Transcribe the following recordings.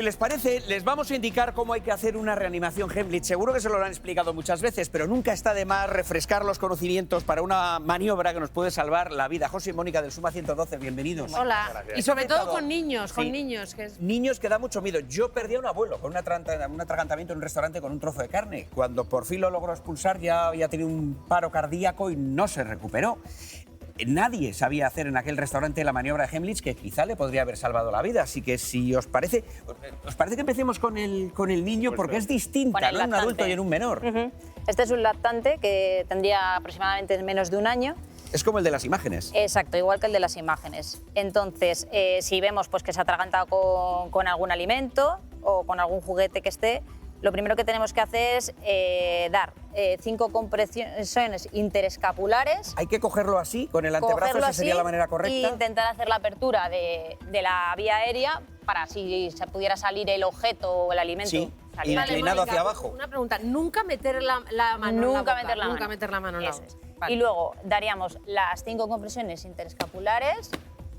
¿Les parece? Les vamos a indicar cómo hay que hacer una reanimación Heimlich. Seguro que se lo han explicado muchas veces, pero nunca está de más refrescar los conocimientos para una maniobra que nos puede salvar la vida. José y Mónica del Suma 112, bienvenidos. Hola. Y sobre todo con niños, Que es... Niños que da mucho miedo. Yo perdí a un abuelo con un atragantamiento en un restaurante con un trozo de carne. Cuando por fin lo logró expulsar ya había tenido un paro cardíaco y no se recuperó. Nadie sabía hacer en aquel restaurante la maniobra de Heimlich que quizá le podría haber salvado la vida. Así que si os parece que empecemos con el niño porque es distinta, ¿no? En un adulto y en un menor. Este es un lactante que tendría aproximadamente menos de un año. Es como el de las imágenes. Exacto, igual que el de las imágenes. Entonces, si vemos pues, que se ha atragantado con algún alimento o con algún juguete que esté, lo primero que tenemos que hacer es dar 5 compresiones interescapulares. Hay que cogerlo así, con el antebrazo, esa sería la manera correcta. Y intentar hacer la apertura de la vía aérea para si se pudiera salir el objeto o el alimento. Sí, salir. inclinado hacia abajo. Una pregunta, nunca meter la mano en la boca. Nunca meter la mano en la boca. Vale. Y luego daríamos las 5 compresiones interescapulares.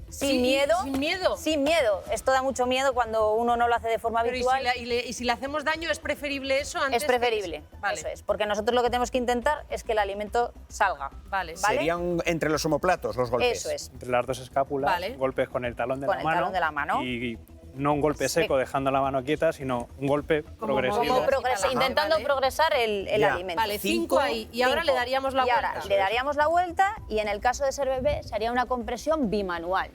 Sin miedo. ¿Sin miedo? Sin miedo. Esto da mucho miedo cuando uno no lo hace de forma habitual. ¿Y si le hacemos daño, es preferible eso antes? Es preferible, Vale. eso es. Porque nosotros lo que tenemos que intentar es que el alimento salga. Vale. Serían entre los omoplatos los golpes. Eso es. Entre las dos escápulas, Vale. golpes con el talón de Con la el mano. talón de la mano. Y no un golpe seco dejando la mano quieta, sino un golpe progresivo. Intentando Vale. progresar el alimento. Vale, 5 ahí. Y ahora le daríamos la vuelta. Ahora le daríamos la vuelta y en el caso de ser bebé se haría una compresión bimanual.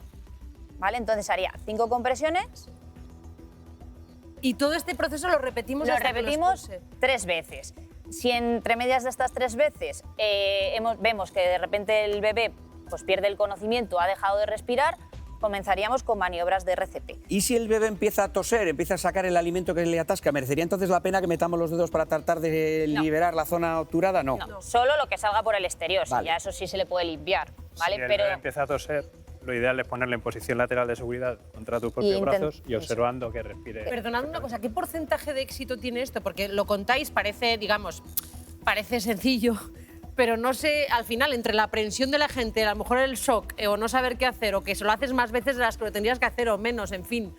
¿Vale? Entonces haría 5 compresiones. Y todo este proceso lo repetimos hasta que lo expulse. 3 veces. Si entre medias de estas 3 veces vemos que de repente el bebé pues, pierde el conocimiento, ha dejado de respirar, comenzaríamos con maniobras de RCP. ¿Y si el bebé empieza a toser, empieza a sacar el alimento que le atasca, merecería entonces la pena que metamos los dedos para tratar de liberar la zona obturada? No. Solo lo que salga por el exterior, Vale. ya eso sí se le puede limpiar. ¿vale? Si el bebé empieza a toser, lo ideal es ponerle en posición lateral de seguridad contra tus propios brazos y observando que respire. Perdonad una cosa, ¿qué porcentaje de éxito tiene esto? Porque lo contáis, parece sencillo, pero no sé, al final, entre la aprensión de la gente, a lo mejor el shock o no saber qué hacer, o que se lo haces más veces de las que lo tendrías que hacer o menos, en fin.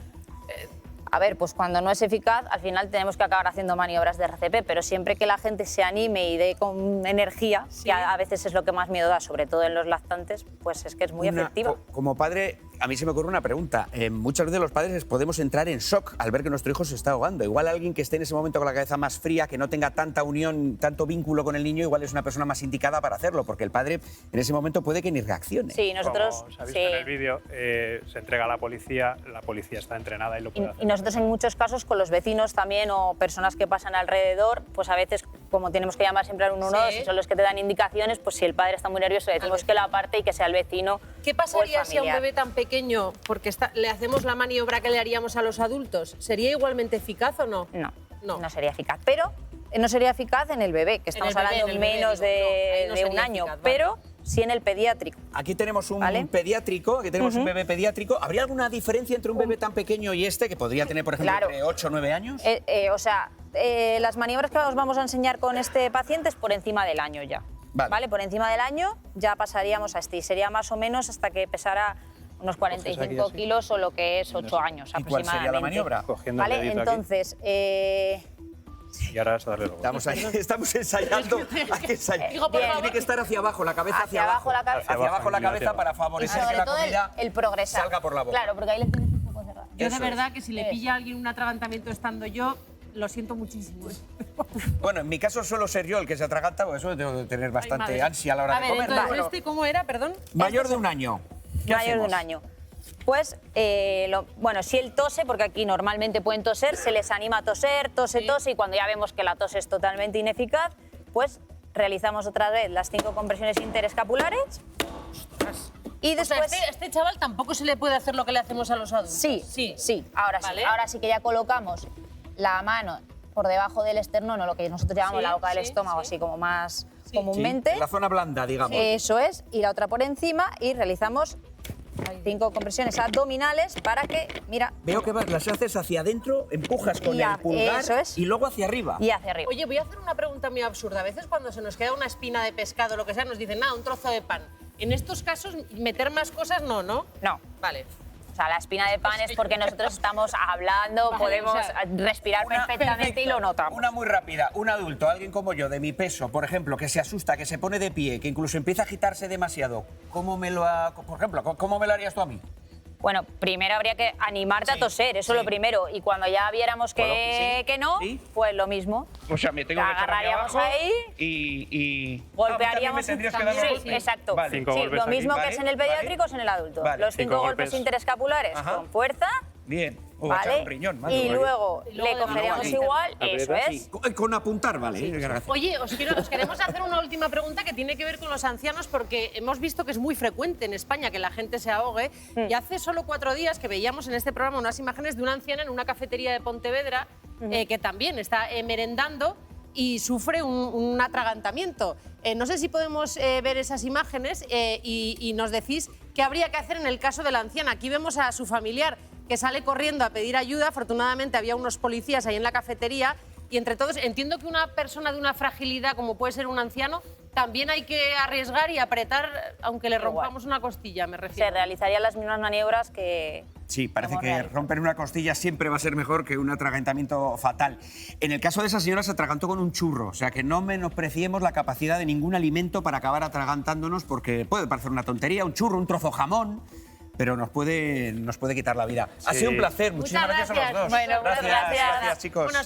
A ver, pues cuando no es eficaz, al final tenemos que acabar haciendo maniobras de RCP, pero siempre que la gente se anime y dé con energía, que a veces es lo que más miedo da, sobre todo en los lactantes, pues es que es muy efectivo. Como padre, a mí se me ocurre una pregunta. Muchas veces los padres podemos entrar en shock al ver que nuestro hijo se está ahogando. Igual alguien que esté en ese momento con la cabeza más fría, que no tenga tanta unión, tanto vínculo con el niño, igual es una persona más indicada para hacerlo, porque el padre en ese momento puede que ni reaccione. Sí, nosotros... Como se ha visto en el vídeo, se entrega a la policía está entrenada y lo puede hacer. Y nosotros en muchos casos con los vecinos también o personas que pasan alrededor, pues a veces como tenemos que llamar siempre al 112 y son los que te dan indicaciones, pues si el padre está muy nervioso le decimos que lo aparte y que sea el vecino. ¿Qué pasaría si a un bebé tan pequeño, porque le hacemos la maniobra que le haríamos a los adultos, sería igualmente eficaz o no? No sería eficaz, pero no sería eficaz en el bebé, que estamos hablando menos de un año, pero sí en el pediátrico. Aquí tenemos un pediátrico, aquí tenemos un bebé pediátrico. ¿Habría alguna diferencia entre un bebé tan pequeño y este, que podría tener, por ejemplo, entre 8 o 9 años? Las maniobras que os vamos a enseñar con este paciente es por encima del año ya. Vale. Por encima del año ya pasaríamos a este, y sería más o menos hasta que pesara unos 45 kilos o lo que es 8 años aproximadamente. ¿Y cuál sería la maniobra? Cogiendo ¿Vale? el dedito Entonces... Y ahora es a darle luego. Estamos ensayando. Tiene que estar hacia abajo, la cabeza hacia abajo. Hacia abajo la cabeza para favorecer que la comida salga por la boca. Claro, porque ahí le tienes un poco cerrado. Yo de verdad que si le pilla a alguien un atragantamiento estando yo, lo siento muchísimo. Bueno, en mi caso suelo ser yo el que se atraganta, porque eso tengo que tener bastante ansia a la hora de comer. Entonces, ¿este cómo era, perdón? Mayor de un año. Mayor de un año. Pues, si él tose, porque aquí normalmente pueden toser, se les anima a toser, tose, y cuando ya vemos que la tos es totalmente ineficaz, pues realizamos otra vez las 5 compresiones interescapulares. Y después... O sea, este chaval tampoco se le puede hacer lo que le hacemos a los adultos. Sí. Ahora sí. Ahora sí que ya colocamos la mano por debajo del esternón, o lo que nosotros llamamos la boca del estómago, así como más comúnmente. La zona blanda, digamos. Eso es, y la otra por encima, y realizamos 5 compresiones abdominales para que, mira... Veo que las haces hacia adentro, empujas con el pulgar y luego hacia arriba. Y hacia arriba. Oye, voy a hacer una pregunta muy absurda. A veces cuando se nos queda una espina de pescado o lo que sea, nos dicen, un trozo de pan. En estos casos, meter más cosas no. No. Vale. sea, la espina de pan es porque nosotros estamos hablando, Vale, podemos o sea, respirar perfectamente y lo notamos. Una muy rápida. Un adulto, alguien como yo, de mi peso, por ejemplo, que se asusta, que se pone de pie, que incluso empieza a agitarse demasiado, por ejemplo, ¿cómo me lo harías tú a mí? Bueno, primero habría que animarte a toser, eso es lo primero. Y cuando ya viéramos que, que no, pues lo mismo. O sea, me tengo que echar aquí agarraríamos abajo ahí, y... golpearíamos. ¿me tendrías que dar los Sí, exacto. Vale. 5 Sí, golpes lo aquí. mismo que Vale, es en el pediátrico es en el adulto. Vale. Los 5 5 golpes golpes. interescapulares Ajá. con fuerza. Bien. O echar ¿Vale? un riñón. Vale, Y vale. luego Y luego le de cogeríamos nuevo igual, aquí. eso es. Con apuntar, vale. Gracias. Oye, os queremos hacer una última pregunta que tiene que ver con los ancianos porque hemos visto que es muy frecuente en España que la gente se ahogue y hace solo 4 días que veíamos en este programa unas imágenes de una anciana en una cafetería de Pontevedra que también está merendando y sufre un atragantamiento. No sé si podemos ver esas imágenes y nos decís qué habría que hacer en el caso de la anciana. Aquí vemos a su familiar que sale corriendo a pedir ayuda. Afortunadamente había unos policías ahí en la cafetería y entre todos entiendo que una persona de una fragilidad como puede ser un anciano también hay que arriesgar y apretar aunque le rompamos una costilla, me refiero. Se realizarían las mismas maniobras que... Sí, parece Hemos que realizado. romper una costilla siempre va a ser mejor que un atragantamiento fatal. En el caso de esa señora se atragantó con un churro, o sea que no menospreciemos la capacidad de ningún alimento para acabar atragantándonos porque puede parecer una tontería, un churro, un trozo de jamón, pero nos puede quitar la vida. Ha sido un placer, muchísimas Muchas gracias a los gracias. dos. Bueno, muchas gracias. Gracias, chicos. Bueno,